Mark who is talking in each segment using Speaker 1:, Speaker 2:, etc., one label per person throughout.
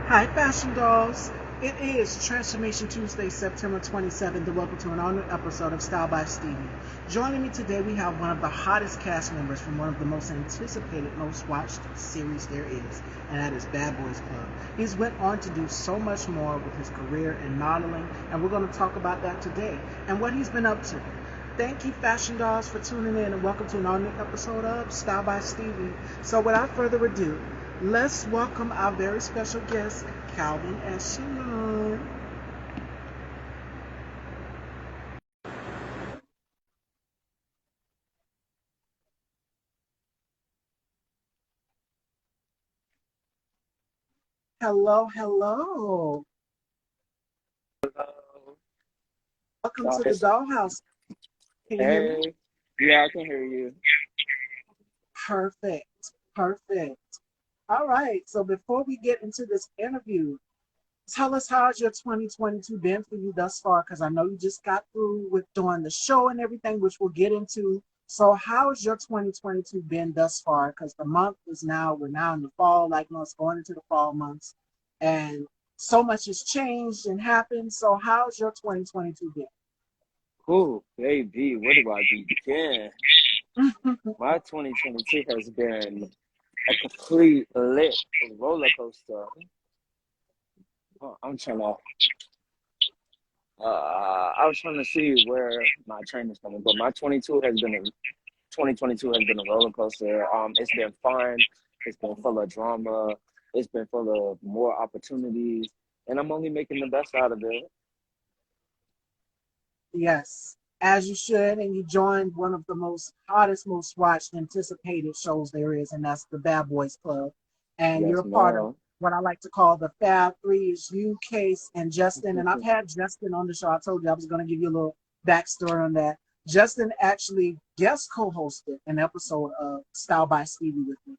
Speaker 1: Hi, Fashion Dolls. It is Transformation Tuesday, September 27th, and welcome to an all-new episode of Style by Stevie. Joining me today, we have one of the hottest cast members from one of the most anticipated, most watched series there is, and that is Bad Boys Club. He's went on to do so much more with his career in modeling, and we're going to talk about that today and what he's been up to. Thank you, Fashion Dolls, for tuning in, and welcome to an all-new episode of Style by Stevie. So, without further ado, let's welcome our very special guest, Kalvin and Shalon. Hello, hello.
Speaker 2: Hello.
Speaker 1: Welcome
Speaker 2: No,
Speaker 1: to the dollhouse. Can you hear me?
Speaker 2: hey, yeah, I can hear you.
Speaker 1: Perfect. Perfect. All right. So before we get into this interview, tell us how's your 2022 been for you thus far? Because I know you just got through with doing the show and everything, which we'll get into. So how's your 2022 been thus far? Because the month is now, we're now in the fall, like no, it's going into the fall months. And so much has changed and happened. So how's your 2022
Speaker 2: Ooh, baby, where do I begin?
Speaker 1: been?
Speaker 2: My 2022 has been a complete lit roller coaster. I'm trying to, I was trying to see where my train is coming, but my 2022 has been a roller coaster. It's been fun. It's been full of drama. It's been full of more opportunities, and I'm only making the best out of it.
Speaker 1: Yes, as you should. And you joined one of the most hottest, most watched, anticipated shows there is, and that's the Bad Boys Club. And you're
Speaker 2: Yes,
Speaker 1: a part of
Speaker 2: ma'am.
Speaker 1: what I like to call the Fab Three is you, Case, and Justin. And I've had Justin on the show. I told you I was going to give you a little backstory on that. Justin actually guest co-hosted an episode of Style by Stevie with me.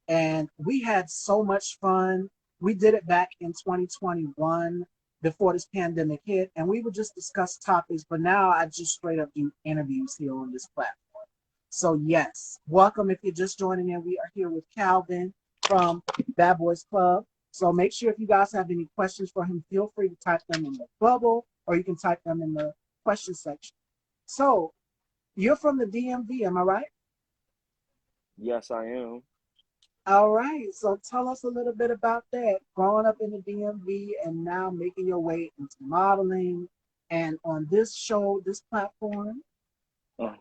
Speaker 1: And we had so much fun. We did it back in 2021 before this pandemic hit, and we would just discuss topics. But now I just straight up do interviews here on this platform. So yes, welcome if you're just joining in. We are here with Kalvin from Bad Boys Club. So make sure if you guys have any questions for him, feel free to type them in the bubble, or you can type them in the question section. So you're from the DMV, am I right?
Speaker 2: Yes, I am.
Speaker 1: All right. So tell us a little bit about that. Growing up in the DMV and now making your way into modeling and on this show, this platform.
Speaker 2: Uh,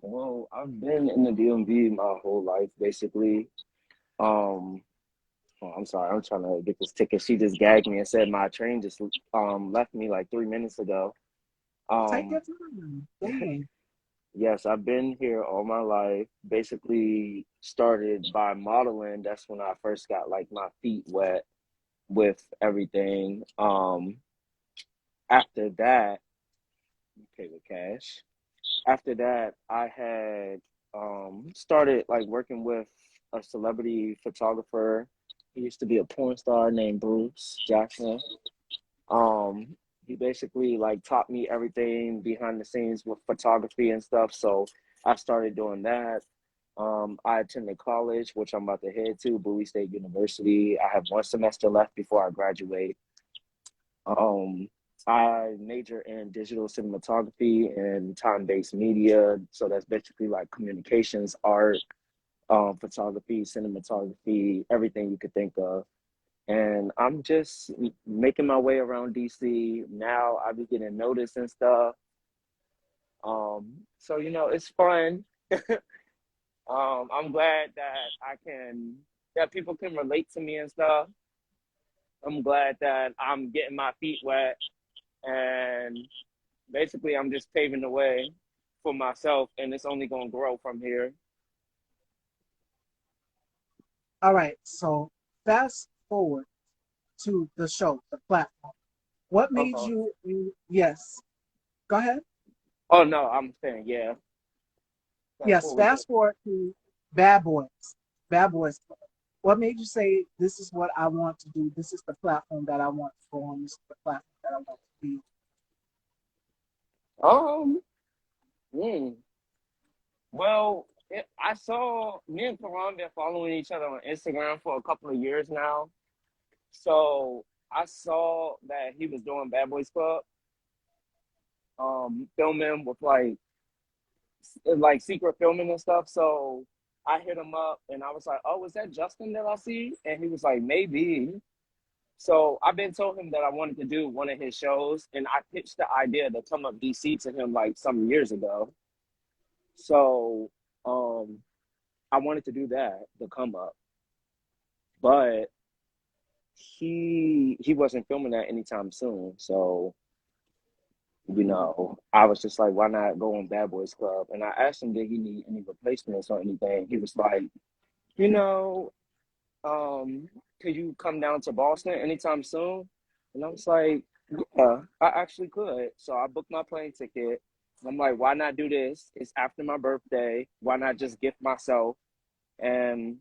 Speaker 2: well, I've been in the DMV my whole life, basically. Um, oh, I'm sorry, I'm trying to get this ticket. She just gagged me and said my train just left me like 3 minutes ago.
Speaker 1: Take your
Speaker 2: Um,
Speaker 1: time. Dang.
Speaker 2: yes, I've been here all my life. Basically started by modeling. That's when I first got like my feet wet with everything. After that, pay with cash. After that, I had started like working with a celebrity photographer. He used to be a porn star named Bruce Jackson. Um, he basically like taught me everything behind the scenes with photography and stuff. So I started doing that. I attended college, which I'm about to head to, Bowie State University. I have 1 semester left before I graduate. Um, I major in digital cinematography and time-based media. So that's basically like communications, art, photography, cinematography, everything you could think of. And I'm just making my way around DC. Now I be getting noticed and stuff. So it's fun. I'm glad that that people can relate to me and stuff. I'm glad that I'm getting my feet wet, and basically I'm just paving the way for myself, and it's only gonna grow from here.
Speaker 1: All right. So fast forward to the show, the platform. What made
Speaker 2: Uh-huh.
Speaker 1: yes. Go ahead.
Speaker 2: Oh no, I'm saying yeah. Fast
Speaker 1: Yes,
Speaker 2: forward to
Speaker 1: fast forward to Bad Boys. Bad Boys Club. What made you say this is what I want to do? This is the platform that I want to go on. This is the platform that I want to be.
Speaker 2: um. mm, Well, I saw me and Karan been following each other on Instagram for a couple of years now, So I saw that he was doing Bad Boys Club, filming with like secret filming and stuff. So I hit him up and I was like, "Oh, is that Justin that I see?" And he was like, "Maybe." So I've been told him that I wanted to do one of his shows, and I pitched the idea to come up DC to him like some years ago. So I wanted to do that, the come up, but he wasn't filming that anytime soon. So I was just like, why not go on Bad Boys Club? And I asked him, did he need any replacements or anything? He was like, you know, could you come down to Boston anytime soon? And I was like, yeah, I actually could. So I booked my plane ticket. And I'm like, why not do this? It's after my birthday. Why not just gift myself? And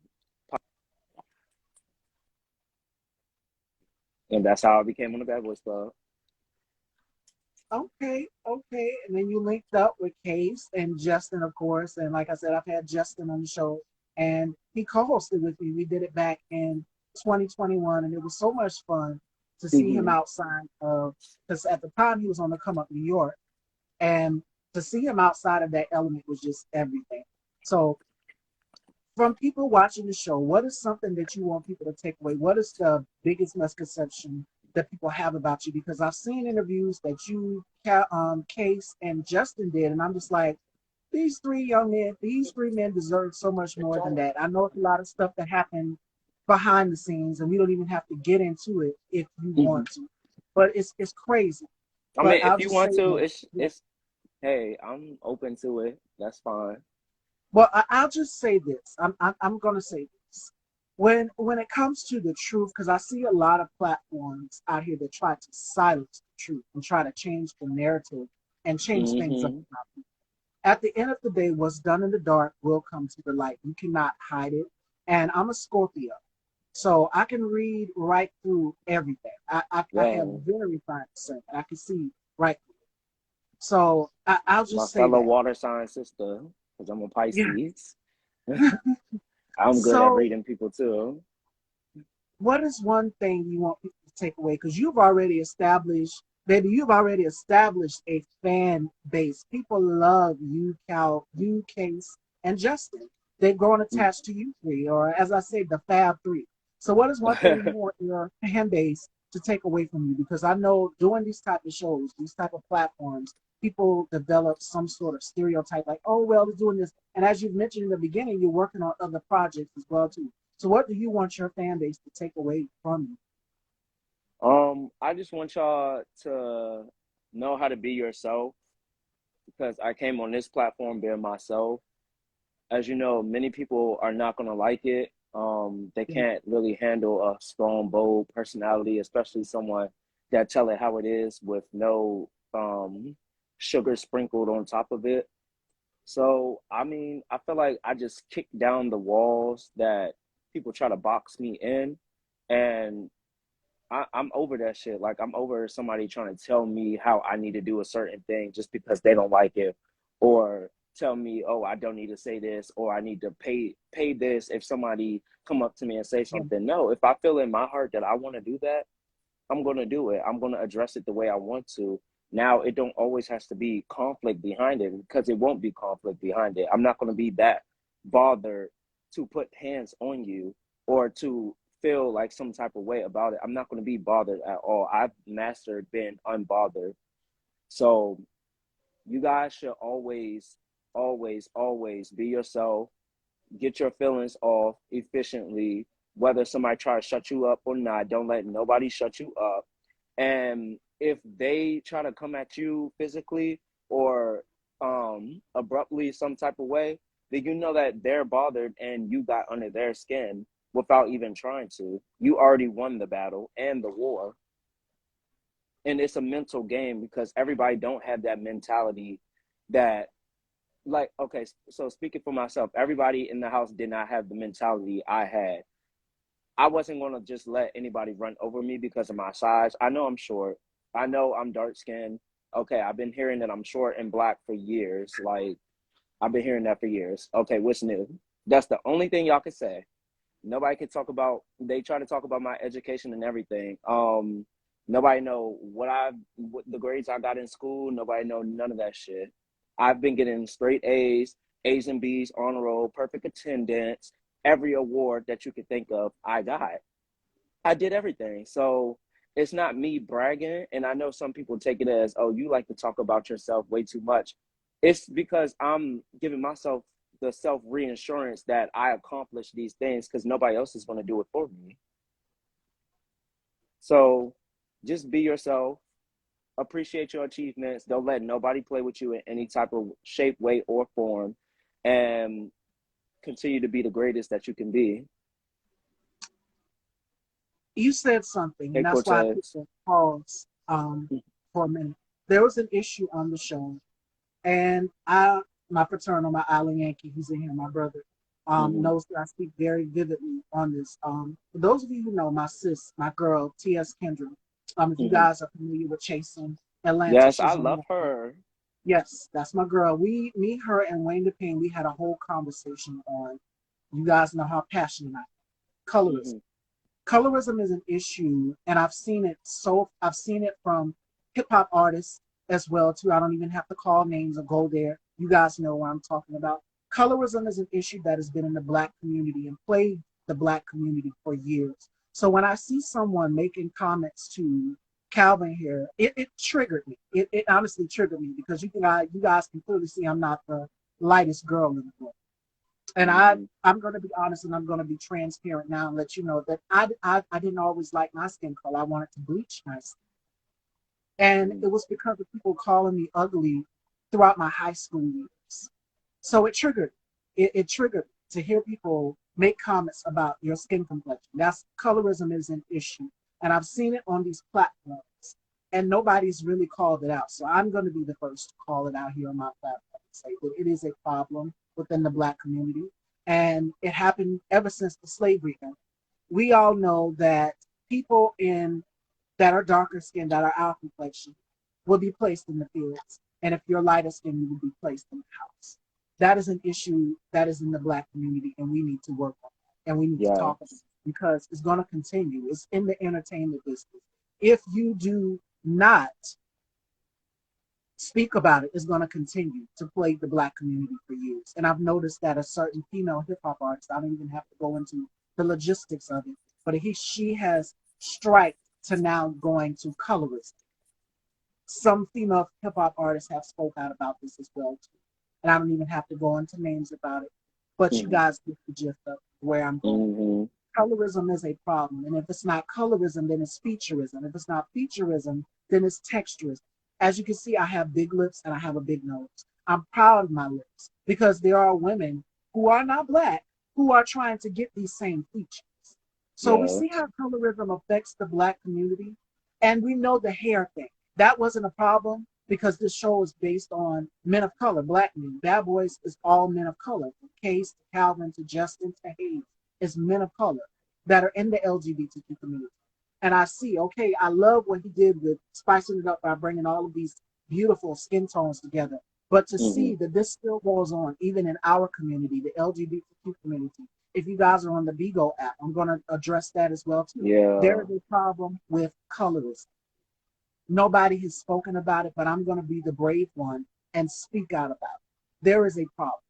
Speaker 2: and that's how I became on the Bad Boys Club.
Speaker 1: Okay, okay. And then you linked up with Case and Justin, of course. And like I said, I've had Justin on the show and he co-hosted with me. We did it back in 2021 and it was so much fun to see him
Speaker 2: Mm-hmm.
Speaker 1: outside of, because at the time he was on the Come Up New York, and to see him outside of that element was just everything. So from people watching the show, what is something that you want people to take away? What is the biggest misconception that people have about you? Because I've seen interviews that you, Case, and Justin did, and I'm just like, these three men deserve so much more than that. I know it's a lot of stuff that happened behind the scenes, and we don't even have to get into it if you
Speaker 2: Mm-hmm.
Speaker 1: want to. But it's crazy.
Speaker 2: I
Speaker 1: But
Speaker 2: mean, if
Speaker 1: I'll
Speaker 2: you
Speaker 1: just say
Speaker 2: want to,
Speaker 1: that.
Speaker 2: it's hey, I'm open to it. That's fine.
Speaker 1: Well, I'll just say this. I'm going to say this. When it comes to the truth, because I see a lot of platforms out here that try to silence the truth and try to change the narrative and change things up.
Speaker 2: Mm-hmm.
Speaker 1: At the end of the day, what's done in the dark will come to the light. You cannot hide it. And I'm a Scorpio, so I can read right through everything. I have
Speaker 2: Yo,
Speaker 1: very fine discernment. I can see right through. So I'll
Speaker 2: my
Speaker 1: just say
Speaker 2: fellow
Speaker 1: that.
Speaker 2: water sign sister, because I'm a
Speaker 1: Yeah.
Speaker 2: Pisces. I'm good at
Speaker 1: So
Speaker 2: reading people too.
Speaker 1: what is one thing you want people to take away? Because you've already established, baby, you've already established a fan base. People love you, Cal, you, Case, and Justin. They've grown attached to you three, or as I say, the Fab Three. So, what is one thing you want your fan base to take away from you? Because I know doing these type of shows, these type of platforms, people develop some sort of stereotype, like, oh well, they're doing this. And as you've mentioned in the beginning, you're working on other projects as well too. So what do you want your fan base to take away from you?
Speaker 2: I just want y'all to know how to be yourself because I came on this platform being myself. As you know, many people are not gonna like it. They
Speaker 1: Yeah,
Speaker 2: can't really handle a strong, bold personality, especially someone that tell it how it is with no sugar sprinkled on top of it. So, I mean, I feel like I just kick down the walls that people try to box me in, and I'm over that shit. Like, I'm over somebody trying to tell me how I need to do a certain thing just because they don't like it, or tell me, oh, I don't need to say this, or I need to pay this if somebody come up to me and say
Speaker 1: yeah,
Speaker 2: something. No, if I feel in my heart that I want to do that, I'm going to do it. I'm going to address it the way I want to. Now, it don't always has to be conflict behind it because it won't be conflict behind it. I'm not going to be that bothered to put hands on you or to feel like some type of way about it. I'm not going to be bothered at all. I've mastered being unbothered. So you guys should always be yourself, get your feelings off efficiently, whether somebody try to shut you up or not. Don't let nobody shut you up. And if they try to come at you physically or abruptly some type of way, then you know that they're bothered and you got under their skin without even trying to. You already won the battle and the war. And it's a mental game because everybody don't have that mentality that, like, okay, so speaking for myself, everybody in the house did not have the mentality I had. I wasn't going to just let anybody run over me because of my size. I know I'm short. I know I'm dark skinned. Okay, I've been hearing that I'm short and black for years. Like, I've been hearing that for years. Okay, what's new? That's the only thing y'all can say. Nobody can talk about. They try to talk about my education and everything. Nobody know what the grades I got in school. Nobody know none of that shit. I've been getting straight A's, A's and B's, on roll, perfect attendance, every award that you could think of. I got. I did everything. So it's not me bragging. And I know some people take it as, oh, you like to talk about yourself way too much. It's because I'm giving myself the self reassurance that I accomplished these things because nobody else is going to do it for me. So just be yourself, appreciate your achievements. Don't let nobody play with you in any type of shape, way, or form. And continue to be the greatest that you can be.
Speaker 1: You said something,
Speaker 2: Hey,
Speaker 1: and that's why I took
Speaker 2: Cortez.
Speaker 1: a pause for a minute. There was an issue on the show, and my fraternal, my island Yankee, he's in here, my brother,
Speaker 2: Mm-hmm.
Speaker 1: knows that I speak very vividly on this. For those of you who know, my sis, my girl, T.S. Kendra, if you
Speaker 2: Mm-hmm.
Speaker 1: guys are familiar with Chasing Atlanta,
Speaker 2: Yes, I
Speaker 1: she's on
Speaker 2: love
Speaker 1: that.
Speaker 2: her.
Speaker 1: Yes, that's my girl. Me, her, and Wayne DePayne, we had a whole conversation on, you guys know how passionate I am. Colorism.
Speaker 2: Mm-hmm.
Speaker 1: Colorism is an issue, and I've seen it from hip hop artists as well too. I don't even have to call names or go there. You guys know what I'm talking about. Colorism is an issue that has been in the black community and plagued the black community for years. So when I see someone making comments to Kalvin here, it triggered me. It honestly triggered me because you guys can clearly see I'm not the lightest girl in the room. And
Speaker 2: Mm-hmm.
Speaker 1: I'm going to be honest and I'm going to be transparent now and let you know that I didn't always like my skin color. I wanted to bleach my skin. And
Speaker 2: Mm-hmm.
Speaker 1: it was because of people calling me ugly throughout my high school years. So it triggered to hear people make comments about your skin complexion. That's colorism is an issue. And I've seen it on these platforms and nobody's really called it out. So I'm going to be the first to call it out here on my platform and say that it is a problem within the black community. And it happened ever since the slavery era. We all know that people in that are darker skinned, that are our complexion, will be placed in the fields. And if you're lighter skinned, you will be placed in the house. That is an issue that is in the black community, and we need to work on it. And we need to talk about it
Speaker 2: Yes.
Speaker 1: because it's going to continue. It's in the entertainment business. If you do not speak about it, it's going to continue to plague the black community for years. And I've noticed that a certain female hip hop artist, I don't even have to go into the logistics of it, but she has striked to now going to colorism. Some female hip hop artists have spoke out about this as well too. And I don't even have to go into names about it. But you
Speaker 2: Mm-hmm.
Speaker 1: guys get the gist of where I'm going.
Speaker 2: Mm-hmm.
Speaker 1: Colorism is a problem. And if it's not colorism, then it's featureism. If it's not featureism, then it's texturism. As you can see, I have big lips and I have a big nose. I'm proud of my lips because there are women who are not black who are trying to get these same features. So we see
Speaker 2: Yes.
Speaker 1: how colorism affects the black community. And we know the hair thing. That wasn't a problem because this show is based on men of color, black men. Bad Boys is all men of color, from Case to Kalvin to Justin to Hayes. It's men of color that are in the LGBTQ community. And I see, okay, I love what he did with spicing it up by bringing all of these beautiful skin tones together. But to
Speaker 2: Mm-hmm.
Speaker 1: see that this still goes on, even in our community, the LGBTQ community, if you guys are on the Bigo app, I'm going to address that as well too. There
Speaker 2: Yeah.
Speaker 1: is a problem with colorism. Nobody has spoken about it, but I'm going to be the brave one and speak out about it. There is a problem,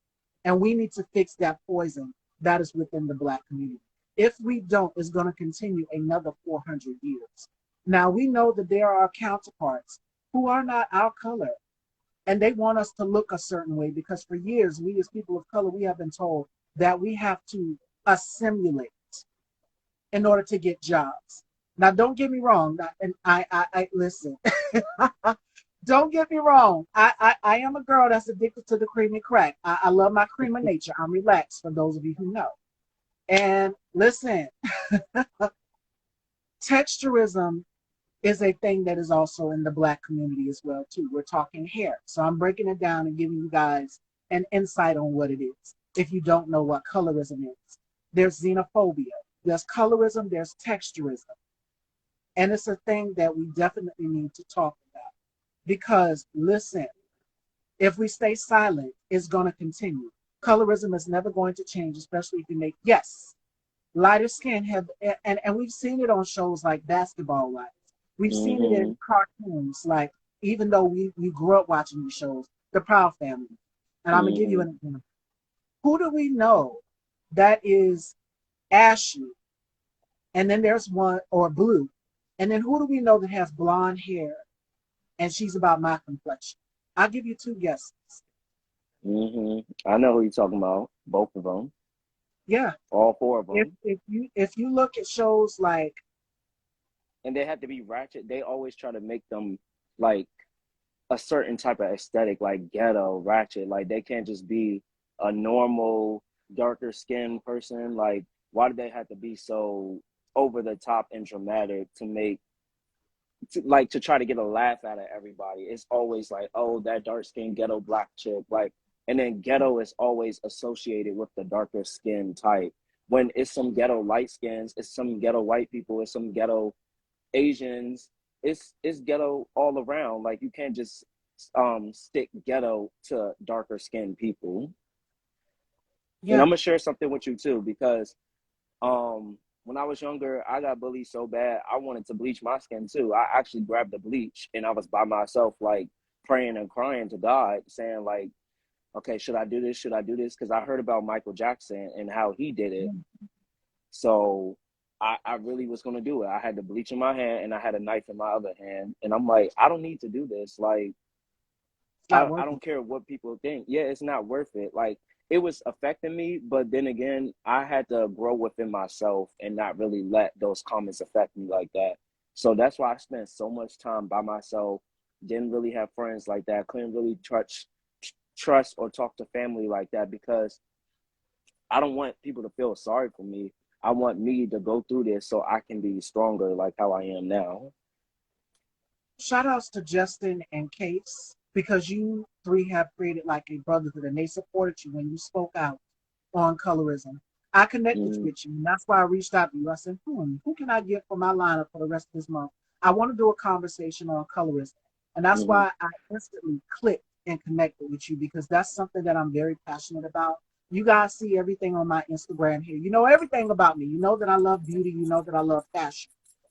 Speaker 1: and we need to fix that poison that is within the black community. If we don't, it's going to continue another 400 years. Now, we know that there are counterparts who are not our color, and they want us to look a certain way because for years, we as people of color, we have been told that we have to assimilate in order to get jobs. Now, don't get me wrong, and I listen. Don't get me wrong. I am a girl that's addicted to the creamy crack. I love my cream of nature. I'm relaxed, for those of you who know. And listen, texturism is a thing that is also in the black community as well too. We're talking hair, so I'm breaking it down and giving you guys an insight on what it is. If you don't know what colorism is, there's xenophobia, there's colorism, there's texturism, and it's a thing that we definitely need to talk about because listen, if we stay silent, it's going to continue. Colorism is never going to change, especially if you make yes. lighter skin have, and we've seen it on shows like Basketball Wives. We've seen it
Speaker 2: Mm-hmm.
Speaker 1: in cartoons, like even though we grew up watching these shows, The Proud Family. And I'm gonna give you
Speaker 2: Mm-hmm.
Speaker 1: an example. Who do we know that is ashy, and then there's one or blue, and then who do we know that has blonde hair and she's about my complexion? I'll give you two guesses.
Speaker 2: Mm-hmm. I know who you're talking about. Both of them.
Speaker 1: Yeah,
Speaker 2: All four of
Speaker 1: if
Speaker 2: them.
Speaker 1: if you look at shows like
Speaker 2: And they have to be ratchet. They always try to make them like a certain type of aesthetic, like ghetto, ratchet. Like they can't just be a normal, darker skinned person. Like, why do they have to be so over the top and dramatic to make to try to get a laugh out of everybody? It's always like, oh, that dark skinned ghetto black chick. Like, and then ghetto is always associated with the darker skin type. When it's some ghetto light skins, it's some ghetto white people, it's some ghetto Asians, it's ghetto all around. Like you can't just stick ghetto to darker skinned people. And
Speaker 1: yeah,
Speaker 2: I'm gonna share something with you too, because when I was younger, I got bullied so bad I wanted to bleach my skin too. I actually grabbed the bleach and I was by myself, like praying and crying to God, saying like, okay, should I do this? Should I do this? Because I heard about Michael Jackson and how he did it. So I really was gonna do it. I had the bleach in my hand and I had a knife in my other hand. And I'm like, I don't need to do this. Like
Speaker 1: it's not
Speaker 2: I
Speaker 1: working.
Speaker 2: don't care what people think. Yeah, it's not worth it. Like it was affecting me, but then again, I had to grow within myself and not really let those comments affect me like that. So that's why I spent so much time by myself. Didn't really have friends like that. Couldn't really trust or talk to family like that because I don't want people to feel sorry for me. I want me to go through this so I can be stronger like how I am now.
Speaker 1: Shout outs to Justin and Case because you three have created like a brotherhood and they supported you when you spoke out on colorism. I connected
Speaker 2: Mm,
Speaker 1: with you, and that's why I reached out to you. I said, who can I get for my lineup for the rest of this month? I want to do a conversation on colorism. And that's
Speaker 2: mm,
Speaker 1: why I instantly clicked and connected with you because that's something that I'm very passionate about. You guys see everything on my Instagram here. You know everything about me. You know that I love beauty. You know that I love fashion.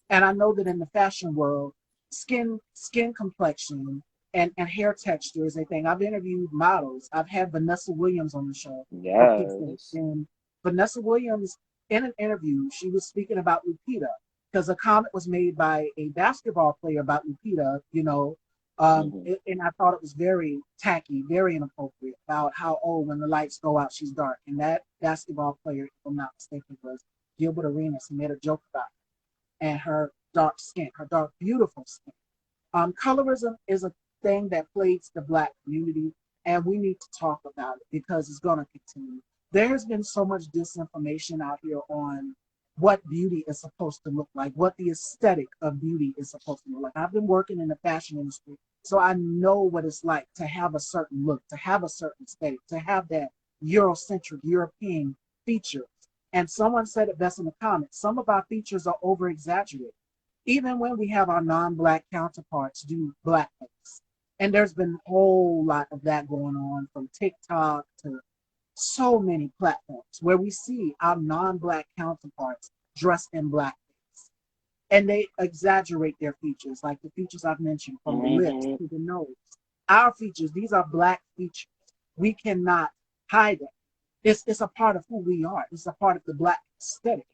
Speaker 1: And I know that in the fashion world, skin complexion and hair texture is a thing. I've interviewed models. I've had Vanessa Williams on the show for people.
Speaker 2: yes.
Speaker 1: And Vanessa Williams, in an interview, she was speaking about Lupita because a comment was made by a basketball player about Lupita,
Speaker 2: Mm-hmm.
Speaker 1: and I thought it was very tacky, very inappropriate about how, oh, when the lights go out, she's dark. And that basketball player, if I'm not mistaken, was Gilbert Arenas. He made a joke about it and her dark skin, her dark, beautiful skin. Colorism is a thing that plagues the Black community, and we need to talk about it because it's going to continue. There has been so much disinformation out here on what beauty is supposed to look like, what the aesthetic of beauty is supposed to look like. I've been working in the fashion industry, so I know what it's like to have a certain look, to have a certain aesthetic, to have that Eurocentric, European feature. And someone said it best in the comments. Some of our features are over exaggerated even when we have our non-black counterparts do blackface. And there's been a whole lot of that going on from TikTok to so many platforms where we see our non-black counterparts dressed in blackface. And they exaggerate their features, like the features I've mentioned, from the lips
Speaker 2: Mm-hmm.
Speaker 1: to the nose. Our features, these are black features. We cannot hide them. It's a part of who we are. It's a part of the black aesthetic.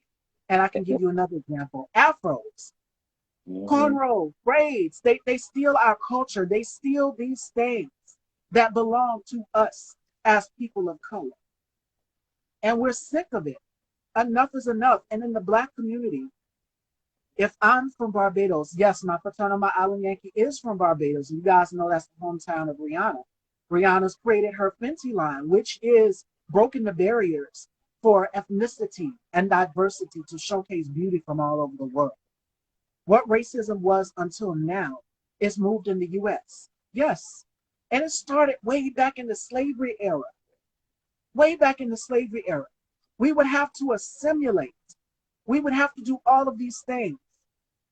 Speaker 1: And I can give you another example. Afros,
Speaker 2: Mm-hmm.
Speaker 1: cornrow, braids. They steal our culture. They steal these things that belong to us as people of color. And we're sick of it. Enough is enough. And in the black community, if I'm from Barbados, yes, my fraternal, my island Yankee is from Barbados. You guys know that's the hometown of Rihanna. Rihanna's created her Fenty line, which is broken the barriers for ethnicity and diversity to showcase beauty from all over the world. What racism was until now is moved in the US. Yes. And it started way back in the slavery era. Way back in the slavery era. We would have to assimilate. We would have to do all of these things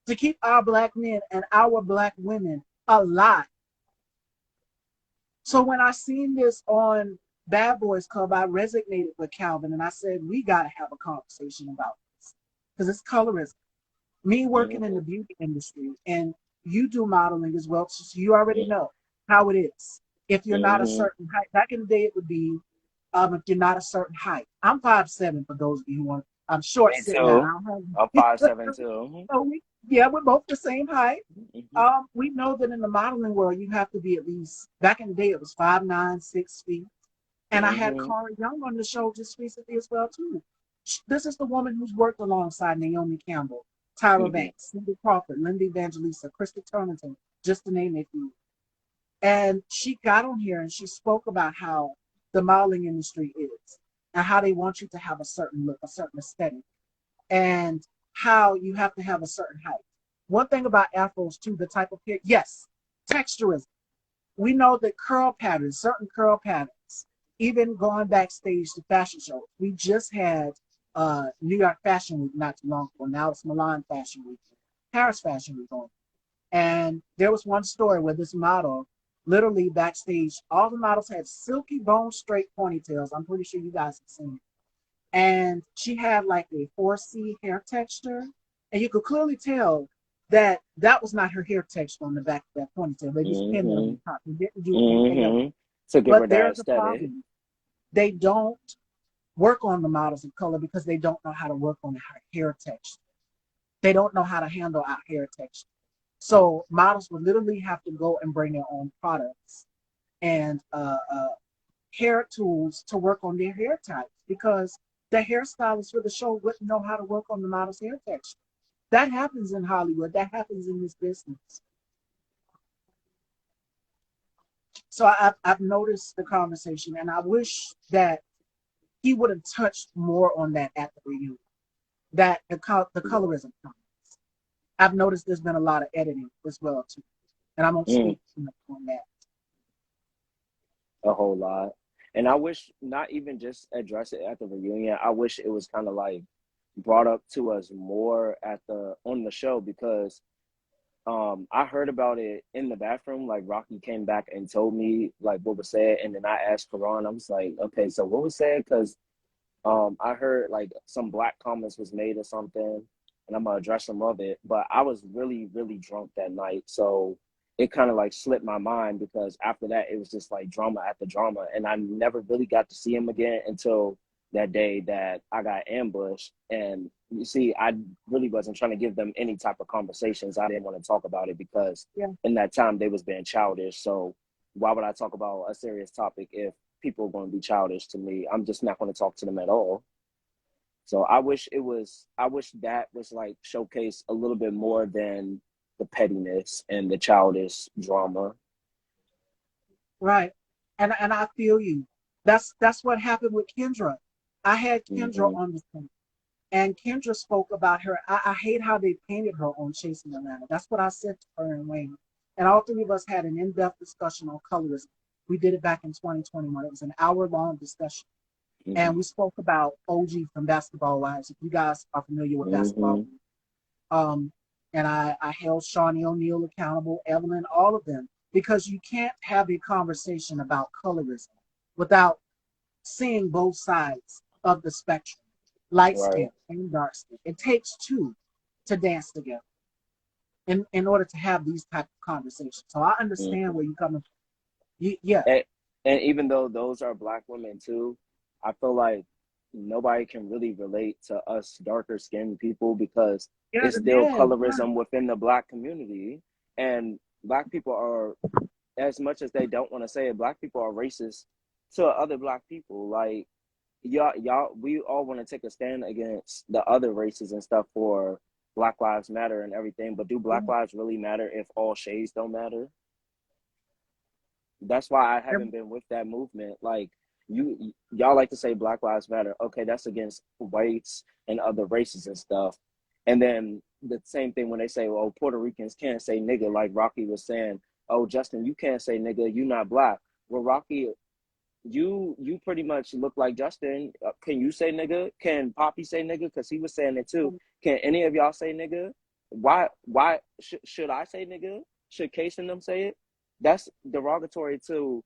Speaker 1: to keep our black men and our black women alive. So when I seen this on Bad Boys Club, I resonated with Kalvin and I said, we got to have a conversation about it. because it's colorism. Me working in the
Speaker 2: Mm-hmm.
Speaker 1: beauty industry, and you do modeling as well, so you already know how it is. If you're not a
Speaker 2: Mm-hmm.
Speaker 1: certain height, back in the day it would be if you're not a certain height. I'm 5'7" for those of you who want. I'm short
Speaker 2: Me
Speaker 1: sitting down.
Speaker 2: too.
Speaker 1: I don't
Speaker 2: I'm
Speaker 1: have.
Speaker 2: 5'7" too.
Speaker 1: So yeah, we're both the same height.
Speaker 2: Mm-hmm.
Speaker 1: We know that in the modeling world, you have to be at least, back in the day, it was 5'9", 6 feet. And I had
Speaker 2: Mm-hmm.
Speaker 1: Cara Young on the show just recently as well, too. This is the woman who's worked alongside Naomi Campbell, Tyra
Speaker 2: Mm-hmm.
Speaker 1: Banks, Cindy Crawford, Linda Evangelista, Krista Turlington, just to name a few. And she got on here and she spoke about how the modeling industry is and how they want you to have a certain look, a certain aesthetic, and how you have to have a certain height. One thing about afros too, the type of hair, yes, texturism. We know that curl patterns, certain curl patterns, even going backstage to fashion shows. We just had New York Fashion Week not too long ago. Now it's Milan Fashion Week, Paris Fashion Week on. And there was one story where this model, literally backstage, all the models had silky bone straight ponytails. I'm pretty sure you guys have seen it, and she had like a 4C hair texture, and you could clearly tell that that was not her hair texture on the back of that ponytail. They just pinned it on the top. They didn't do anything else.
Speaker 2: Mm-hmm. To give her
Speaker 1: But
Speaker 2: that
Speaker 1: there's a
Speaker 2: aesthetic.
Speaker 1: problem. They don't work on the models of color because they don't know how to work on her hair texture. They don't know how to handle our hair texture. So models would literally have to go and bring their own products and hair tools to work on their hair types because the hairstylist for the show wouldn't know how to work on the model's hair texture. That happens in Hollywood. That happens in this business. So I've noticed the conversation, and I wish that he would have touched more on that at the reunion. That the colorism. I've noticed there's been a lot of editing as well too, and I won't
Speaker 2: Mm,
Speaker 1: speak too much on that.
Speaker 2: a whole lot. And I wish not even just address it at the reunion. I wish it was kind of like brought up to us more at the on the show because I heard about it in the bathroom. Like Rocky came back and told me like what was said, and then I asked Karan. I was like, okay, so what was said? Because I heard like some black comments was made or something, and I'm gonna address some of it. But I was really, really drunk that night, so it kind of like slipped my mind because after that it was just like drama after drama, and I never really got to see him again until that day that I got ambushed. And you see, I really wasn't trying to give them any type of conversations. I didn't want to talk about it because
Speaker 1: Yeah,
Speaker 2: in that time they was being childish. So why would I talk about a serious topic if people are going to be childish to me? I'm just not going to talk to them at all. So I wish that was like showcased a little bit more than the pettiness and the childish drama.
Speaker 1: right. And I feel you. That's what happened with Kendra. I had Kendra
Speaker 2: Mm-hmm.
Speaker 1: on the phone. And Kendra spoke about her. I hate how they painted her on Chasing Atlanta. That's what I said to her and Wayne. And all three of us had an in-depth discussion on colorism. We did it back in 2021. It was an hour-long discussion. And
Speaker 2: Mm-hmm.
Speaker 1: we spoke about OG from Basketball Wives. If you guys are familiar with basketball,
Speaker 2: Mm-hmm.
Speaker 1: um, and I held Shawnee O'Neal accountable, Evelyn, all of them, because you can't have a conversation about colorism without seeing both sides of the spectrum, light
Speaker 2: Right.
Speaker 1: skin and dark skin. It takes two to dance together in order to have these type of conversations. So I understand
Speaker 2: Mm-hmm.
Speaker 1: where you're coming from. Yeah,
Speaker 2: And, and even though those are black women too, I feel like nobody can really relate to us darker skinned people because
Speaker 1: yeah,
Speaker 2: it's
Speaker 1: the
Speaker 2: still
Speaker 1: men. Yeah.
Speaker 2: colorism within the black community. And black people are, as much as they don't want to say it, black people are racist to other black people. Like y'all, we all want to take a stand against the other races and stuff for Black Lives Matter and everything. But do Black lives really matter if all shades don't matter? That's why I haven't been with that movement. Like y'all like to say Black Lives Matter. Okay, that's against whites and other races and stuff. And then the same thing when they say, "Oh, Puerto Ricans can't say nigga," like Rocky was saying. "Oh, Justin, you can't say nigga. You not black." Well, Rocky, you pretty much look like Justin. Can you say nigga? Can Poppy say nigga? Because he was saying it too. Can any of y'all say nigga? Why should I say nigga? Should Case and them say it? That's derogatory to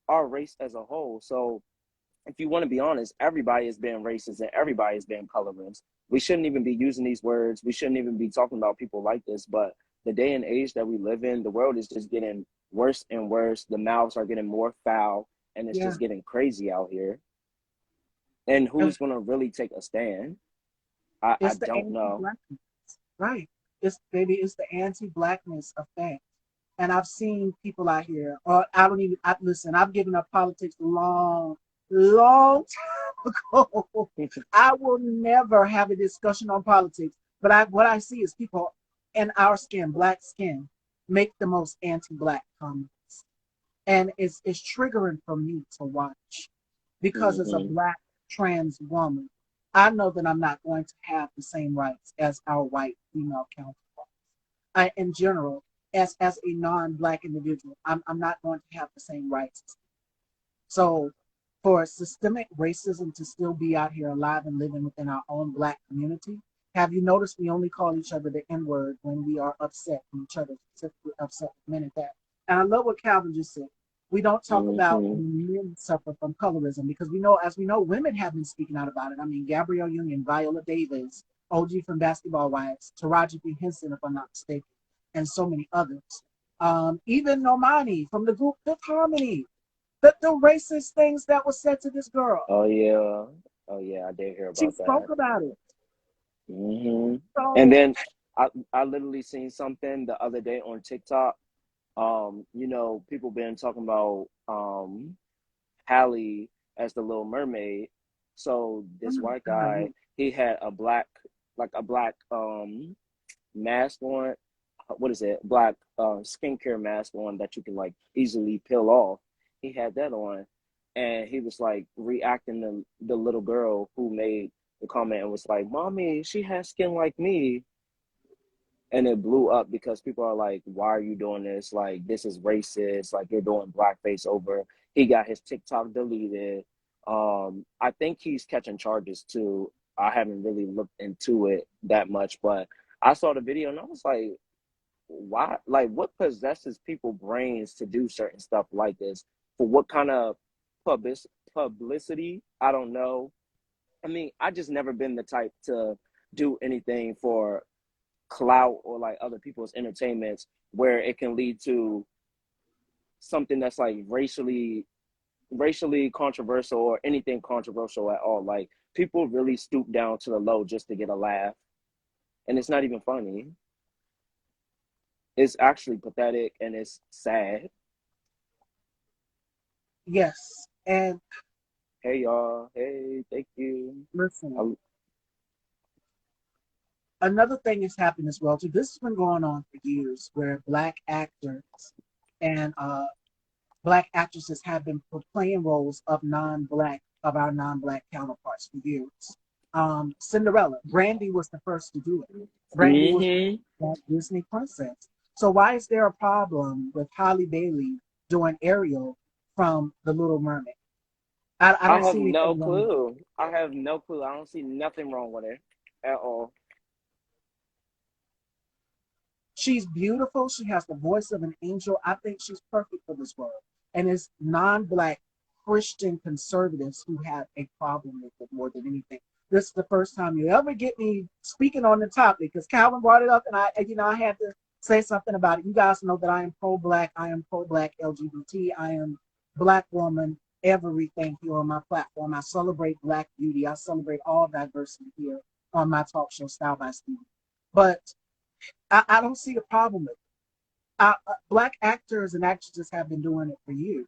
Speaker 2: our race as a whole. So if you want to be honest, everybody is being racist and everybody is being colorist. we shouldn't even be using these words. We shouldn't even be talking about people like this. But the day and age that we live in, the world is just getting worse and worse. The mouths are getting more foul, and it's
Speaker 1: Yeah.
Speaker 2: just getting crazy out here. And
Speaker 1: And
Speaker 2: who's gonna really take a stand? I
Speaker 1: it's the
Speaker 2: don't know.
Speaker 1: anti-blackness, right? It's baby, it's the anti-blackness effect. And I've seen people out here, or I don't even listen. I've given up politics long time ago. I will never have a discussion on politics. But what I see is people in our skin, black skin, make the most anti-black comments, and it's triggering for me to watch because as a
Speaker 2: Hmm.
Speaker 1: black trans woman, I know that I'm not going to have the same rights as our white female counterparts. In general, as a non-black individual, I'm not going to have the same rights. So for systemic racism to still be out here alive and living within our own black community, have you noticed we only call each other the N-word when we are upset, when each other specifically upset with men at that? And I love what Kalvin just said. We don't talk about
Speaker 2: Hmm.
Speaker 1: when men suffer from colorism because we know, as we know, women have been speaking out about it. I mean, Gabrielle Union, Viola Davis, OG from Basketball Wives, Taraji P. Henson, if I'm not mistaken, and so many others. Even Normani from the group Fifth Harmony, the racist things that were said to this girl.
Speaker 2: Oh yeah. Oh yeah. I did hear
Speaker 1: She
Speaker 2: about that.
Speaker 1: spoke about it.
Speaker 2: Hmm. And
Speaker 1: So
Speaker 2: then I literally seen something the other day on TikTok. People been talking about Hallie as the Little Mermaid. So this white guy, he had a black mask on. What is it? Black skincare mask on that you can like easily peel off. He had that on, and he was like reacting to the little girl who made the comment and was like, "Mommy, she has skin like me." And it blew up because people are like, why are you doing this? Like, this is racist. Like, you're doing blackface over. He got his TikTok deleted. I think he's catching charges too. I haven't really looked into it that much, but I saw the video and I was like, why? Like, what possesses people brains to do certain stuff like this? For what kind of public publicity? I don't know. I mean, I just never been the type to do anything for clout or like other people's entertainments where it can lead to something that's like racially controversial or anything controversial at all. Like people really stoop down to the low just to get a laugh, and it's not even funny. It's actually pathetic and it's sad.
Speaker 1: yes, and
Speaker 2: Hey y'all, hey, thank you.
Speaker 1: listen,
Speaker 2: I,
Speaker 1: another thing has happened as well too. This has been going on for years, where black actors and black actresses have been playing roles of our non-black counterparts for years. Cinderella, Brandy was the first to do it. Brandy was
Speaker 2: mm-hmm.
Speaker 1: that Disney princess. So why is there a problem with Halle Bailey doing Ariel from The Little Mermaid? I
Speaker 2: I
Speaker 1: don't
Speaker 2: have
Speaker 1: see
Speaker 2: no
Speaker 1: anything wrong with it.
Speaker 2: clue. I have no clue. I don't see nothing wrong with it at all.
Speaker 1: She's beautiful. She has the voice of an angel. I think she's perfect for this role. And it's non-black Christian conservatives who have a problem with it more than anything. This is the first time you ever get me speaking on the topic because Calvin brought it up, and I had to say something about it. You guys know that I am pro-black. I am pro-black LGBT. I am black woman. Everything here on my platform. I celebrate black beauty. I celebrate all diversity here on my talk show, Style by Stevie. But I don't see a problem with it. Black actors and actresses have been doing it for years.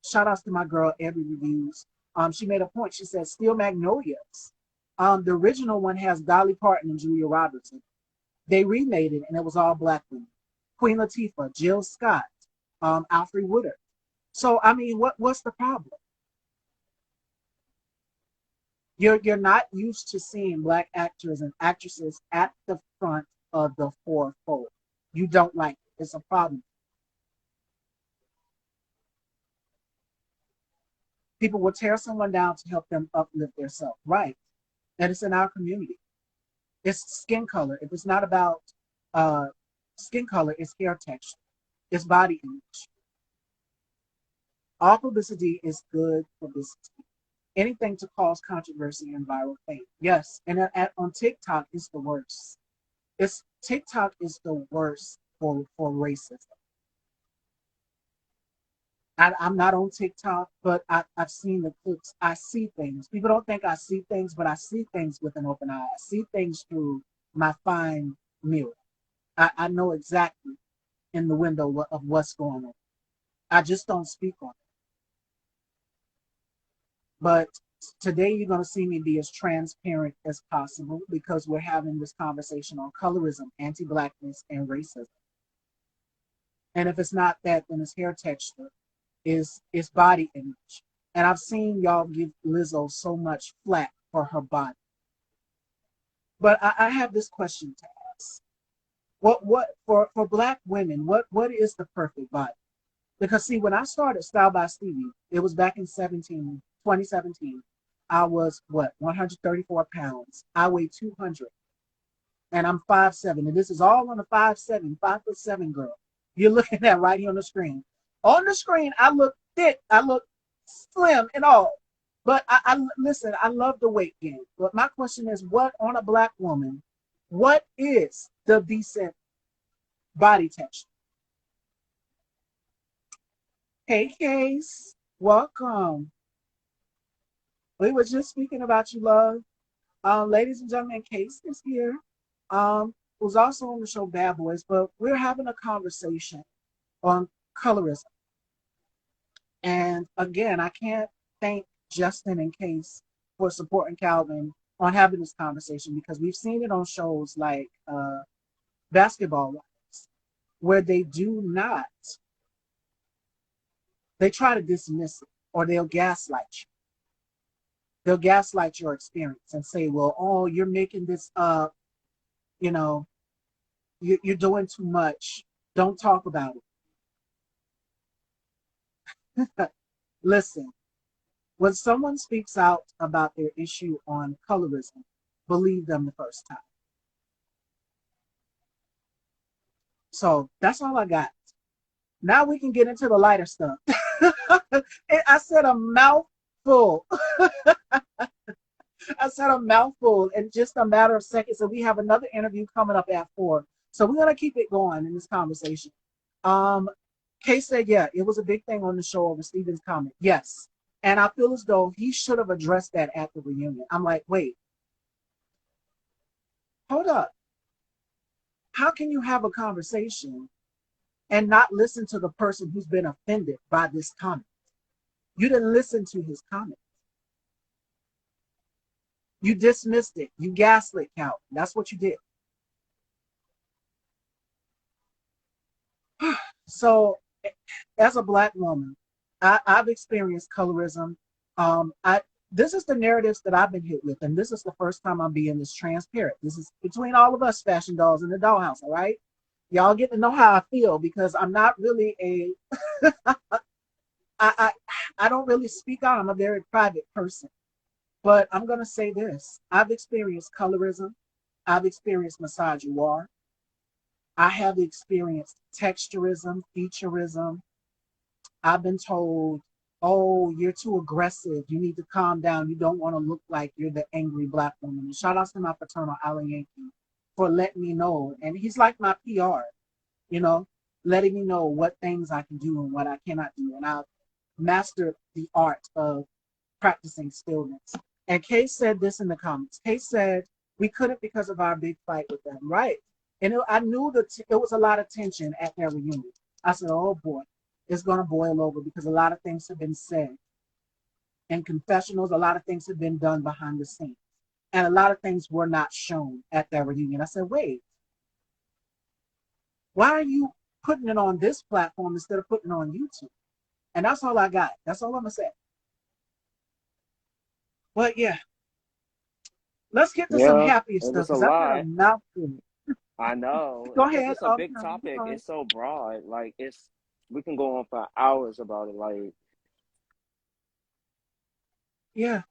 Speaker 1: Shout outs to my girl, Every Reviews. She made a point. She said, Steel Magnolias. The original one has Dolly Parton and Julia Roberts. They remade it, and it was all black women. Queen Latifah, Jill Scott, Alfred Woodard. So, I mean, what's the problem? You're not used to seeing black actors and actresses at the front of the fourfold. You don't like it. It's a problem. People will tear someone down to help them uplift themselves. Right. And it's in our community. It's skin color. If it's not about uh, skin color, it's hair texture. It's body image. All publicity is good publicity. anything to cause controversy and viral fame. Yes, and on TikTok, it's the worst. It's TikTok is the worst for racism. I'm not on TikTok, but I've seen the clips. I see things. People don't think I see things, but I see things with an open eye. I see things through my fine mirror. I know exactly in the window of what's going on. I just don't speak on it. But today you're going to see me be as transparent as possible because we're having this conversation on colorism, anti-blackness, and racism. And if it's not that, then it's hair texture, is body image. And I've seen y'all give Lizzo so much flack for her body. But I have this question to ask. What for black women, what is the perfect body? Because see, when I started Style by Stevie, it was back in 2017. I was what, 134 pounds. I weigh 200 and I'm 5'7". And this is all on a 5'7", 5'7" girl. You're looking at right here on the screen. On the screen, I look thick, I look slim and all. But I listen, I love the weight gain. But my question is, what on a black woman, what is the decent body texture? Hey, Case, welcome. We were just speaking about you, love. Ladies and gentlemen, Case is here. Was also on the show Bad Boys, but we're having a conversation on colorism. And again, I can't thank Justin and Case for supporting Kalvin on having this conversation because we've seen it on shows like Basketball Wives, where they try to dismiss it or they'll gaslight you. They'll gaslight your experience and say, well, oh, you're making this up, you know, you're doing too much. Don't talk about it. Listen, when someone speaks out about their issue on colorism, believe them the first time. So that's all I got. Now we can get into the lighter stuff. I said a mouthful. I said a mouthful in just a matter of seconds. So we have another interview coming up at 4. So we're gonna keep it going in this conversation. Kay said, yeah, it was a big thing on the show over Steven's comment. Yes. And I feel as though he should have addressed that at the reunion. I'm like, wait, hold up. How can you have a conversation and not listen to the person who's been offended by this comment? You didn't listen to his comment. You dismissed it. You gaslit Calvin. That's what you did. So, as a black woman, I've experienced colorism. This is the narratives that I've been hit with, and this is the first time I'm being this transparent. This is between all of us fashion dolls in the dollhouse, all right? Y'all get to know how I feel because I'm not really I don't really speak out. I'm a very private person. But I'm going to say this. I've experienced colorism. I've experienced misogynoir. I have experienced texturism, featureism. I've been told, oh, you're too aggressive. You need to calm down. You don't want to look like you're the angry black woman. And shout out to my paternal Alan Yankee for letting me know. And he's like my PR, you know, letting me know what things I can do and what I cannot do. And I've mastered the art of practicing stillness. And Kay said this in the comments. Kay said, we couldn't because of our big fight with them. Right. And I knew that it was a lot of tension at their reunion. I said, oh boy, it's going to boil over because a lot of things have been said. In confessionals, a lot of things have been done behind the scenes. And a lot of things were not shown at their reunion. I said, wait, why are you putting it on this platform instead of putting it on YouTube? And that's all I got. That's all I'm going to say. But yeah, let's get to some happier stuff because I've got a mouthful.
Speaker 2: I know.
Speaker 1: Go ahead.
Speaker 2: It's a big topic. It's so broad. Like we can go on for hours about it. Like,
Speaker 1: yeah.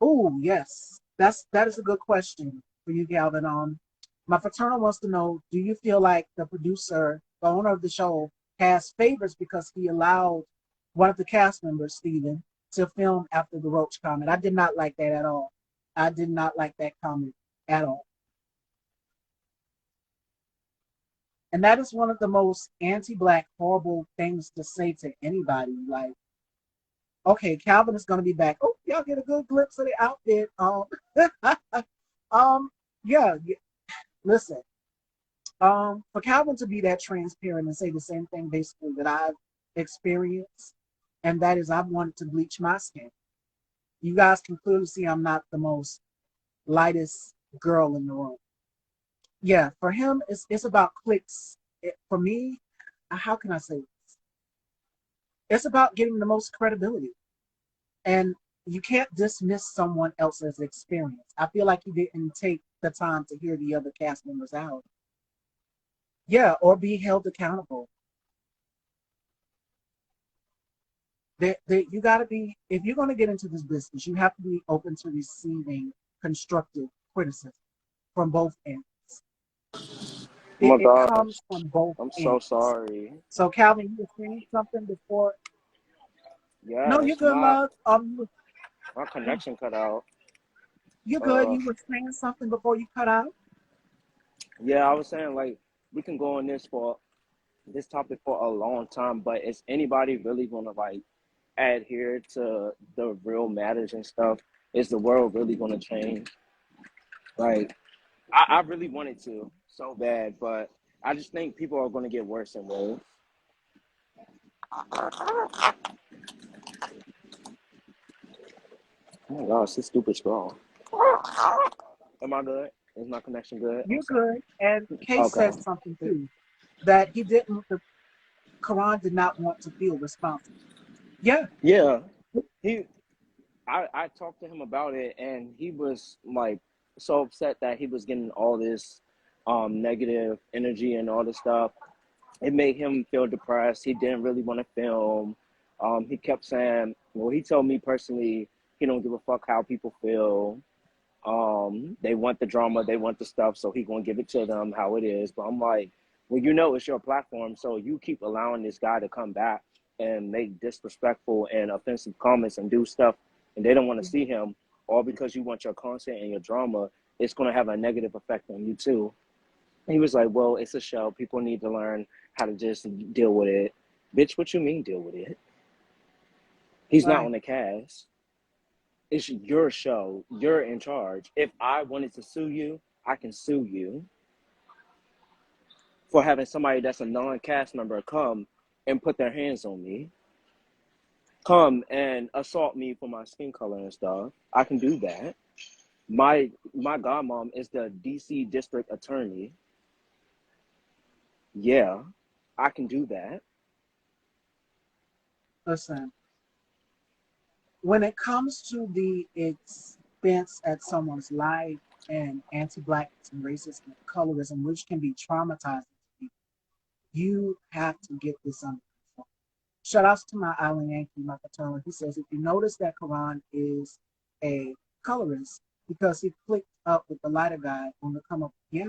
Speaker 1: Oh yes, that is a good question for you, Kalvin. My fraternal wants to know: do you feel like the producer, the owner of the show, has favors because he allowed one of the cast members, Steven, to film after the Roach comment. I did not like that at all. I did not like that comment at all. And that is one of the most anti-black, horrible things to say to anybody. Like, okay, Kalvin is going to be back. Oh, y'all get a good glimpse of the outfit. um, yeah, yeah. Listen, for Kalvin to be that transparent and say the same thing basically that I've experienced, and that is I've wanted to bleach my skin. You guys can clearly see I'm not the most lightest girl in the room. Yeah, for him, it's about clicks. For me, how can I say this? It's about getting the most credibility. And you can't dismiss someone else's experience. I feel like he didn't take the time to hear the other cast members out. Yeah, or be held accountable. You got to be, if you're going to get into this business, you have to be open to receiving constructive criticism from both ends.
Speaker 2: Oh my
Speaker 1: It
Speaker 2: gosh,
Speaker 1: comes from both
Speaker 2: I'm so
Speaker 1: ends.
Speaker 2: sorry.
Speaker 1: So, Kalvin, you were saying something before. No, you're
Speaker 2: Yes,
Speaker 1: good, love.
Speaker 2: my connection cut out.
Speaker 1: You're good.
Speaker 2: Uh,
Speaker 1: You were saying something before you cut out.
Speaker 2: yeah, I was saying like we can go on this topic for a long time, but is anybody really gonna like adhere to the real matters and stuff? Is the world really gonna change? Like, I really wanted to so bad, but I just think people are gonna get worse and worse. Oh my gosh, this stupid straw. Am I good? Is my connection good? I'm
Speaker 1: You're
Speaker 2: sorry.
Speaker 1: good. And Case
Speaker 2: Okay.
Speaker 1: said something too, that the Quran did not want to feel responsible. Yeah,
Speaker 2: Yeah. He I talked to him about it, and he was like so upset that he was getting all this negative energy and all this stuff. It made him feel depressed. He didn't really want to film. He kept saying, well, he told me personally, he don't give a fuck how people feel. They want the drama, they want the stuff, so he gonna give it to them how it is. But I'm like, well, you know, it's your platform, so you keep allowing this guy to come back and make disrespectful and offensive comments and do stuff, and they don't want to see him, all because you want your content and your drama. It's gonna have a negative effect on you too. And he was like, well, it's a show. People need to learn how to just deal with it. Bitch, what you mean deal with it? He's not
Speaker 1: right.
Speaker 2: on the cast. It's your show. You're in charge. If I wanted to sue you, I can sue you for having somebody that's a non-cast member come and put their hands on me, come and assault me for my skin color and stuff. I can do that. My godmom is the DC district attorney. Yeah, I can do that.
Speaker 1: Listen, when it comes to the expense at someone's life and anti-blackness and racism and colorism, which can be traumatizing to people, you have to get this under control. Shout outs to my island Yankee, Michael Turner. He says, if you notice that Quran is a colorist because he clicked up with the lighter guy on the come up. Yeah,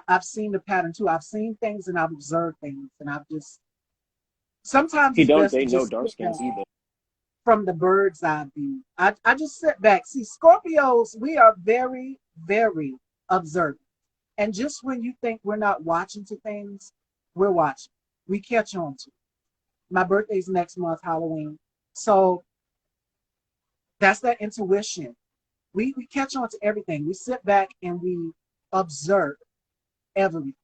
Speaker 1: I've seen the pattern too. I've seen things and I've observed things, and I've just sometimes
Speaker 2: He
Speaker 1: it's
Speaker 2: don't
Speaker 1: best to
Speaker 2: date no
Speaker 1: just
Speaker 2: dark
Speaker 1: sit back
Speaker 2: skins either.
Speaker 1: from the bird's eye view. I just sit back. See, Scorpios, we are very, very observant. And just when you think we're not watching to things, we're watching. We catch on to. My birthday's next month, Halloween. So that's that intuition. We catch on to everything. We sit back and we observe everything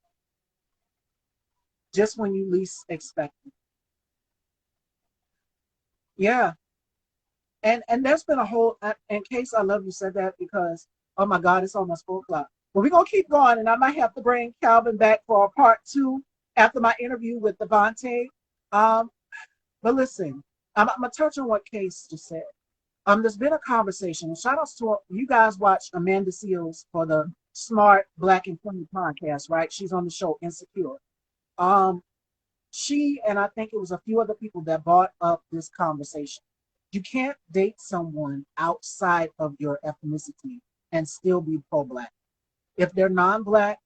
Speaker 1: just when you least expect it. Yeah. And there's been a whole, in case I love you said that because, oh my God, it's almost 4 o'clock. But we're going to keep going, and I might have to bring Kalvin back for a part 2 after my interview with Devontae. Um, but listen, I'm going to touch on what Case just said. There's been a conversation. Shout outs to you guys watch Amanda Seals for the Smart Black and Funny podcast, right? She's on the show Insecure. Um, she and I think it was a few other people that brought up this conversation. You can't date someone outside of your ethnicity and still be pro-black. If they're non-black,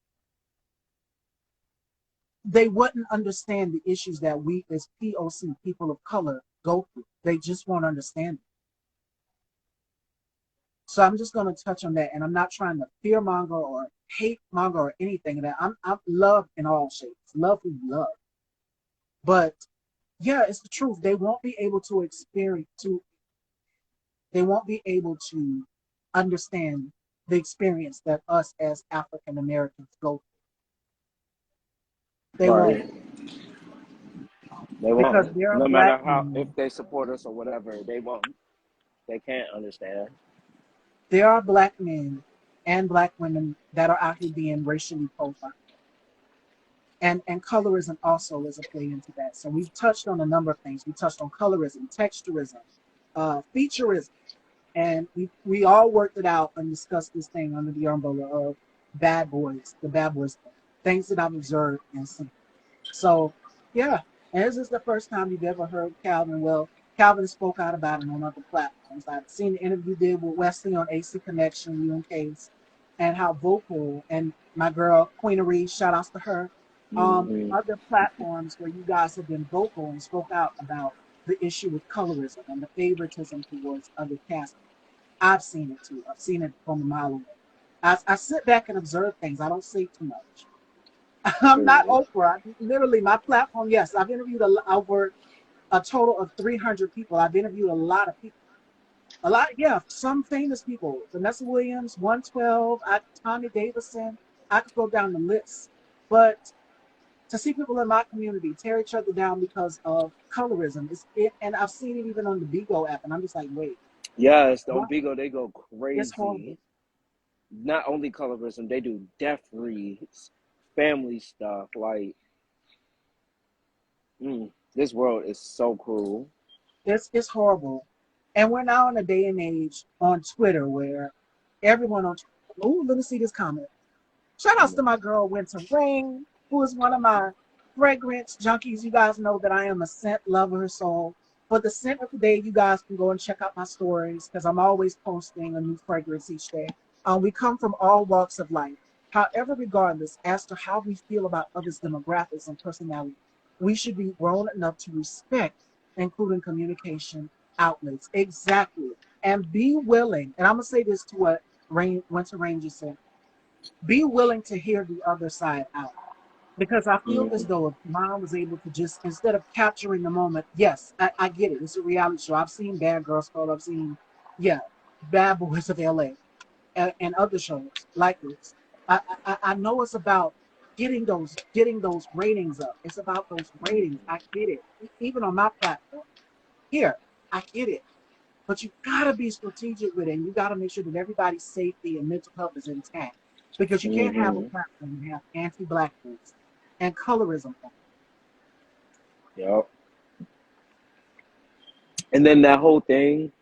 Speaker 1: they wouldn't understand the issues that we as POC, people of color, go through. They just won't understand it. So I'm just going to touch on that, and I'm not trying to fear monger or hate monger or anything of that. I'm love in all shapes, love who you love. But yeah, it's the truth. They won't be able to experience to. They won't be able to understand the experience that us as African Americans go through. They won't,
Speaker 2: Right. They
Speaker 1: because
Speaker 2: won't.
Speaker 1: there are
Speaker 2: No
Speaker 1: black
Speaker 2: matter how, if
Speaker 1: men.
Speaker 2: they support us or whatever, they won't. They can't understand.
Speaker 1: There are black men and black women that are out here being racially profiled. And colorism also is a play into that. So we've touched on a number of things. We touched on colorism, texturism, featureism, and we all worked it out and discussed this thing under the umbrella of bad boys, the bad boys thing, things that I've observed and seen. So yeah, and this is the first time you've ever heard Kalvin. Well, Kalvin spoke out about it on other platforms. I've seen the interview you did with Wesley on AC Connection, you and Case, and how vocal, and my girl Queen Reed, shout outs to her.
Speaker 2: Hmm.
Speaker 1: Other platforms where you guys have been vocal and spoke out about the issue with colorism and the favoritism towards other cast. I've seen it too. I've seen it from a mile away. I sit back and observe things. I don't say too much. I'm not
Speaker 2: Period.
Speaker 1: Oprah. Literally, my platform, yes, I've interviewed over a total of 300 people. I've interviewed a lot of people. A lot, yeah, some famous people. Vanessa Williams, 112, Tommy Davidson. I could go down the list. But to see people in my community tear each other down because of colorism, and I've seen it even on the Bigo app, and I'm just like, wait,
Speaker 2: Yes, on
Speaker 1: what?
Speaker 2: Bigo they go
Speaker 1: It's horrible.
Speaker 2: crazy. Not only colorism, they do death reads, family stuff. Like, this world is so cruel.
Speaker 1: It's horrible. And we're now in a day and age on Twitter where everyone on, oh, let me see this comment. Shout outs to my girl Winter Ring, who is one of my fragrance junkies. You guys know that I am a scent lover. So for the scent of the day, you guys can go and check out my stories because I'm always posting a new fragrance each day. We come from all walks of life. However, regardless as to how we feel about others' demographics and personality, we should be grown enough to respect, including communication outlets. Exactly. And be willing, and I'm going to say this to what Winter Rain just said, be willing to hear the other side out. Because I feel as
Speaker 2: Hmm.
Speaker 1: though if Mom was able to just, instead of capturing the moment, yes, I get it. It's a reality show. I've seen Bad Girls Club. I've seen, yeah, Bad Boys of LA and other shows like this. I know it's about getting those ratings up. It's about those ratings. I get it. Even on my platform. Here, I get it. But you gotta be strategic with it. And you gotta make sure that everybody's safety and mental health is intact. Because you can't have a
Speaker 2: Hmm.
Speaker 1: platform and have anti-blackness and colorism.
Speaker 2: Yep. And then that whole thing,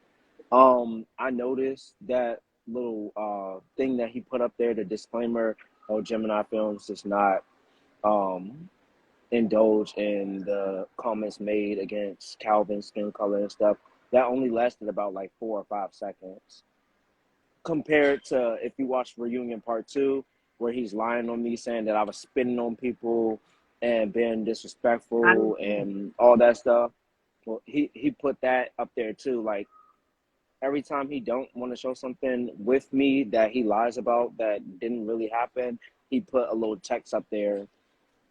Speaker 2: I noticed that little thing that he put up there, the disclaimer, oh, Gemini Films does not um indulge in the comments made against Calvin's skin color and stuff. That only lasted about like 4 or 5 seconds. Compared to if you watch Reunion Part 2, where he's lying on me saying that I was spitting on people and being
Speaker 1: I didn't
Speaker 2: disrespectful
Speaker 1: see that.
Speaker 2: and all that stuff. Well, he put that up there too. Like every time he don't want to show something with me that he lies about that didn't really happen, he put a little text up there.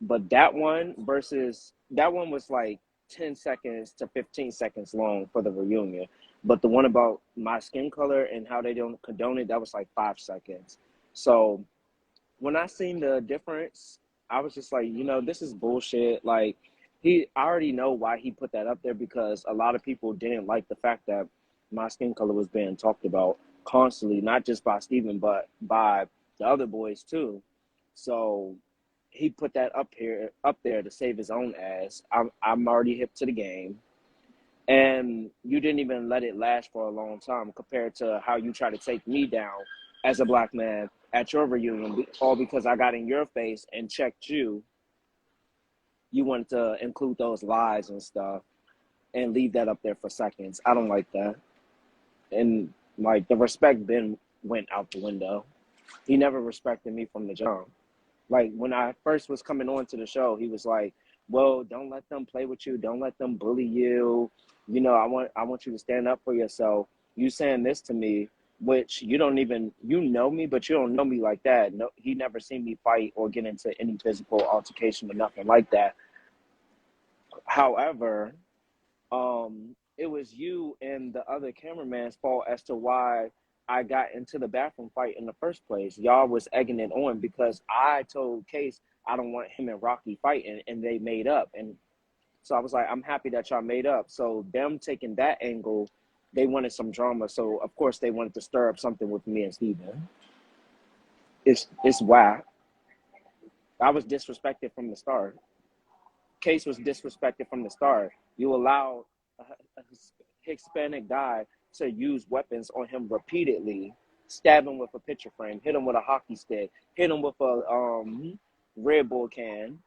Speaker 2: But that one was like 10 seconds to 15 seconds long for the reunion. But the one about my skin color and how they don't condone it, that was like 5 seconds. So when I seen the difference, I was just like, this is bullshit. Like I already know why he put that up there, because a lot of people didn't like the fact that my skin color was being talked about constantly, not just by Steven, but by the other boys too. So he put that up there to save his own ass. I'm already hip to the game. And you didn't even let it last for a long time compared to how you try to take me down as a black man at your reunion, all because I got in your face and checked you. You wanted to include those lies and stuff and leave that up there for seconds. I don't like that. And like the respect Ben went out the window. He never respected me from the jump. Like when I first was coming on to the show, he was like, "Well, don't let them play with you. Don't let them bully you. You know, I want you to stand up for yourself. You saying this to me, which you don't even you know me, but you don't know me like that. No, he never seen me fight or get into any physical altercation or nothing like that. However, it was you and the other cameraman's fault as to why I got into the bathroom fight in the first place. Y'all was egging it on because I told Case I don't want him and Rocky fighting, and they made up. And so I was like, I'm happy that y'all made up. So them taking that angle, they wanted some drama. So of course they wanted to stir up something with me and Steven. It's whack. I was disrespected from the start. Case was disrespected from the start. You allowed a Hispanic guy to use weapons on him repeatedly, stab him with a picture frame, hit him with a hockey stick, hit him with a Red Bull can,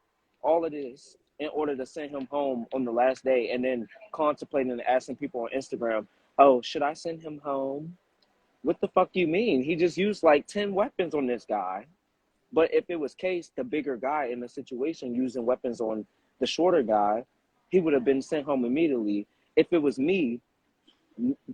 Speaker 2: all of this in order to send him home on the last day, and then contemplating and asking people on Instagram, oh, should I send him home? What the fuck do you mean? He just used like 10 weapons on this guy. But if it was Case, the bigger guy in the situation, using weapons on the shorter guy, he would have been sent home immediately. If it was me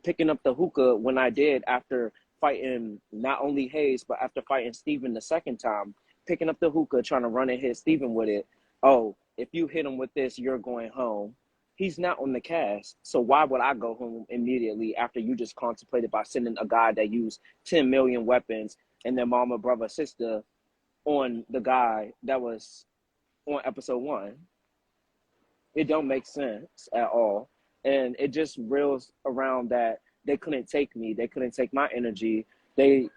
Speaker 2: picking up the hookah when I did after fighting not only Hayes, but after fighting Steven the second time, picking up the hookah, trying to run and hit Steven with it. Oh, if you hit him with this, you're going home. He's not on the cast. So why would I go home immediately after you just contemplated by sending a guy that used 10 million weapons and their mama, brother, sister on the guy that was on episode 1? It don't make sense at all. And it just reels around that they couldn't take me. They couldn't take my energy. He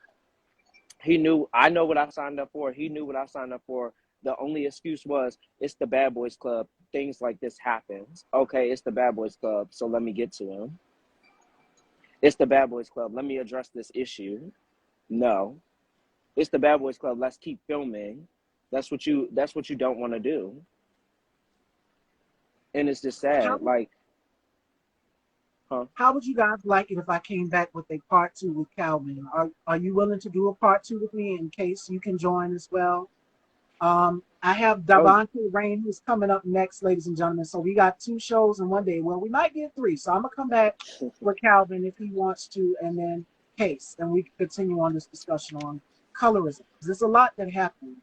Speaker 2: knew I know what I signed up for. He knew what I signed up for. The only excuse was it's the Bad Boys Club. Things like this happens. Okay, it's the Bad Boys Club, so let me get to him. It's the Bad Boys Club. Let me address this issue. No. It's the Bad Boys Club. Let's keep filming. That's what you don't want to do. And it's just
Speaker 1: How
Speaker 2: sad. Like, huh?
Speaker 1: how would you guys like it if I came back with a part two with Kalvin? Are you willing to do a part two with me in case you can join as well? I have
Speaker 2: Oh,
Speaker 1: Davante Rain who's coming up next, ladies and gentlemen. So we got 2 shows in one day. Well, we might get 3. So I'm gonna come back with Kalvin if he wants to, and then Case, and we can continue on this discussion on colorism. There's a lot that happened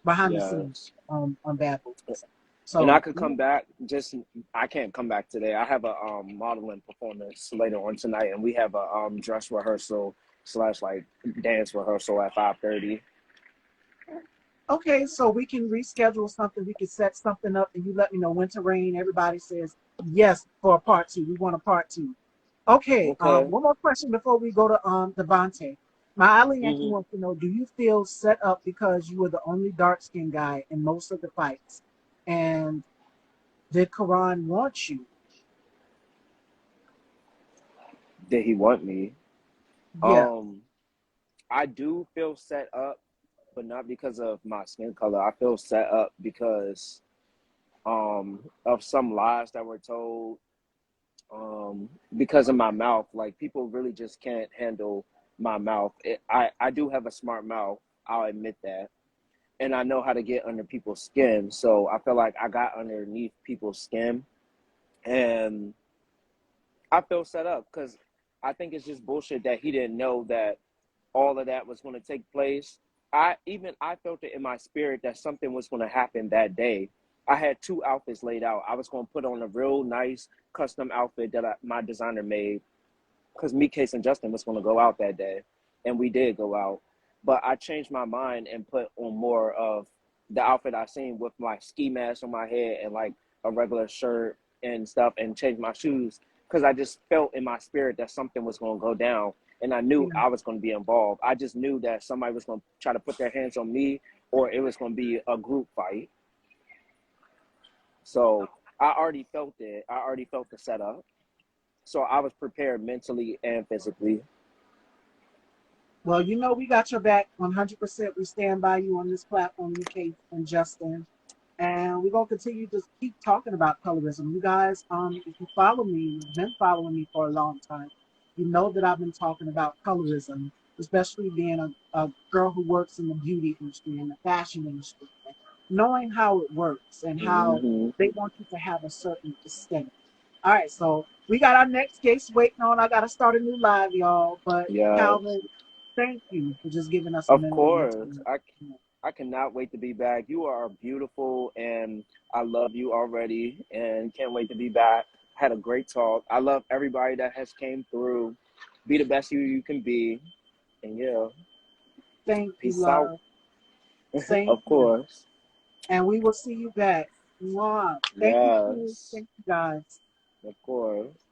Speaker 1: behind the scenes
Speaker 2: yes.
Speaker 1: on Bad Boys.
Speaker 2: And I
Speaker 1: So
Speaker 2: could come back. Just I can't come back today. I have a modeling performance later on tonight, and we have a dress rehearsal slash like dance rehearsal at 5:30.
Speaker 1: okay, so we can reschedule something. We can set something up, and you let me know when to rain. Everybody says yes for a part two. We want a part two. Okay,
Speaker 2: Okay.
Speaker 1: one more question before we go to Devontae. My Ally Yankee
Speaker 2: Hmm.
Speaker 1: wants to know: do you feel set up because you were the only dark skinned guy in most of the fights, and did Karan want you?
Speaker 2: Did he want me?
Speaker 1: Yeah,
Speaker 2: Um, I do feel set up, but not because of my skin color. I feel set up because of some lies that were told, because of my mouth. Like people really just can't handle my mouth. I do have a smart mouth. I'll admit that. And I know how to get under people's skin. So I feel like I got underneath people's skin, and I feel set up because I think it's just bullshit that he didn't know that all of that was going to take place. I felt it in my spirit that something was going to happen that day. I had 2 outfits laid out. I was going to put on a real nice custom outfit that my designer made because me, Case, and Justin was going to go out that day, and we did go out. But I changed my mind and put on more of the outfit I seen with my ski mask on my head and like a regular shirt and stuff, and changed my shoes because I just felt in my spirit that something was going to go down, and I knew
Speaker 1: yeah.
Speaker 2: I was going to be involved. I just knew that somebody was going to try to put their hands on me, or it was going to be a group fight. So I already felt it. I already felt the setup. So I was prepared mentally and physically.
Speaker 1: Well, you know we got your back 100%. We stand by you on this platform, UK and Justin. And we're gonna continue to keep talking about colorism. You guys, if you follow me, you've been following me for a long time. You know that I've been talking about colorism especially being a girl who works in the beauty industry and the fashion industry, knowing how it works and how
Speaker 2: Mm-hmm.
Speaker 1: they want you to have a certain aesthetic. All right, so we got our next case waiting on. I got to start a new live, y'all. But
Speaker 2: Yes.
Speaker 1: Kalvin, thank you for just giving us a
Speaker 2: Of
Speaker 1: minute of your
Speaker 2: course.
Speaker 1: time.
Speaker 2: I cannot wait to be back. You are beautiful and I love you already and can't wait to be back. Had a great talk. I love everybody that has came through. Be the best you can be. And yeah,
Speaker 1: Thank you,
Speaker 2: peace out.
Speaker 1: love. Same
Speaker 2: Of
Speaker 1: here.
Speaker 2: course.
Speaker 1: And we will see you back. Mwah. Thank you, Queen.
Speaker 2: Yes.
Speaker 1: Thank you, guys.
Speaker 2: Of course.